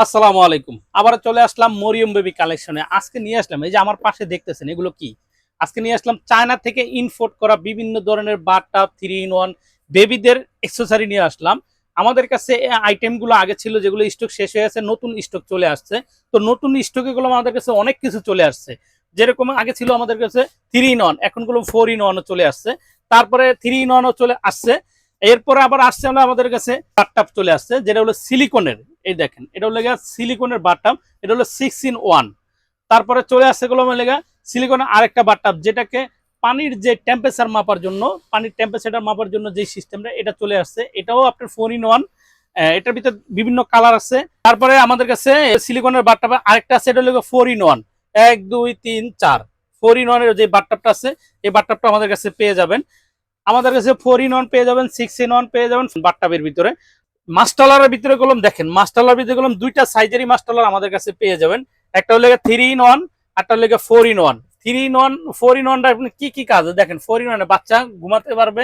আসসালামু আলাইকুম। আবার চলে আসলাম মরিয়ম বেবি কালেকশনে। আজকে নিয়ে আসলাম এই যে আমার পাশে দেখতেছেন এগুলো কি? আজকে নিয়ে আসলাম চায়না থেকে ইম্পোর্ট করা বিভিন্ন ধরনের বাথটাব 3 ইন 1 বেবিদের অ্যাকসেসরি নিয়ে আসলাম। আমাদের কাছে এই আইটেমগুলো আগে ছিল যেগুলো স্টক শেষ হয়ে গেছে, নতুন স্টক চলে আসছে। তো নতুন স্টকে গুলো আমাদের কাছে অনেক কিছু চলে আসছে। যেরকম আগে ছিল আমাদের কাছে 3 ইন 1, এখন গুলো 4 ইন 1 চলে আসছে। তারপরে 3 ইন 1 চলে আসছে। এরপরে আবার আসছে হলো আমাদের কাছে বাথটাব চলে আসছে যেটা হলো সিলিকনের। এই দেখেন এটা হলো সিলিকনের বাথটাব, এটা হলো 6 ইন 1। তারপরে চলে আসছে গুলো লেগা সিলিকনের আরেকটা বাথটাব যেটাকে পানির যে টেম্পারেচার মাপার জন্য, পানির টেম্পারেচার মাপার জন্য যে সিস্টেমটা এটা চলে আসছে, এটাও আপনার 4 ইন 1। এটার ভিতরে বিভিন্ন কালার আছে। তারপরে আমাদের কাছে সিলিকনের বাথটাব আরেকটা আছে, এটা হলো 4 ইন 1, 1 2 3 4। 4 ইন 1 এর যে বাথটাবটা আছে এই বাথটাবটা আমাদের কাছে পেয়ে যাবেন। আমাদের কাছে 4 ইন 1 পেয়ে যাবেন, 6 ইন 1 পেয়ে যাবেন বাথটাবের ভিতরে। মাস্টালারের ভিতরে কলম দেখেন, মাস্টালার ভিতরে কলম দুইটা সাইজেরই মাস্টালার আমাদের কাছে পেয়ে যাবেন। একটা হলো 3 ইন 1, একটা হলো 4 ইন 1। 3 ইন 1 4 ইন 1 আপনি কি কি কাজ দেখেন। 4 ইন 1 বাচ্চা ঘুমাতে পারবে,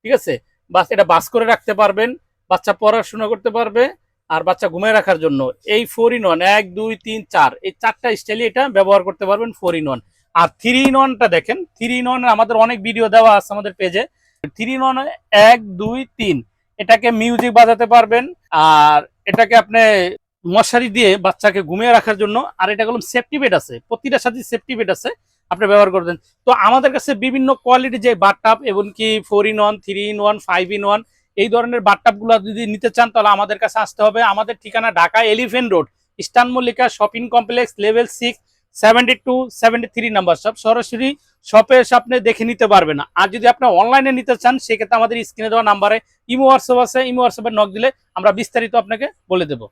ঠিক আছে, বাস এটা বাস করে রাখতে পারবেন, বাচ্চা পড়াশোনা করতে পারবে, আর বাচ্চা ঘুমিয়ে রাখার জন্য এই 4 ইন 1 1 2 3 4 এই চারটা স্টাইলে এটা ব্যবহার করতে পারবেন 4 ইন 1। আর 3 ইন 1টা দেখেন, 3 ইন 1 আমাদের অনেক ভিডিও দেওয়া আছে আমাদের পেজে। 3 ইন 1 1 2 3 এটাকে মিউজিক বাজাতে পারবেন, আর এটাকে আপনি মশারি দিয়ে বাচ্চাকে ঘুমিয়ে রাখার জন্য। আর এটা হলো সেফটি বেড আছে, প্রতিটার সাথে সেফটি বেড আছে, আপনি ব্যবহার করবেন। তো আমাদের কাছে বিভিন্ন কোয়ালিটি যে বাথটাব এবং কি 4 ইন 1 3 ইন 1 5 ইন 1 এই ধরনের বাথটাব গুলো যদি নিতে চান তাহলে আমাদের কাছে আসতে হবে। আমাদের ঠিকানা Dhaka elephant road, eastern Mallika shopping complex, level 6, 72 73 number shop. সরাসরি শপে এসে আপনি দেখে নিতে পারবেন। আর যদি আপনি অনলাইনে নিতে চান সেক্ষেত্রে আমাদের স্ক্রিনে দেওয়া নাম্বারে ইমো হোয়াটসঅ্যাপ আছে, ইমো হোয়াটসঅ্যাপে নক দিলে আমরা বিস্তারিত আপনাকে বলে দেবো।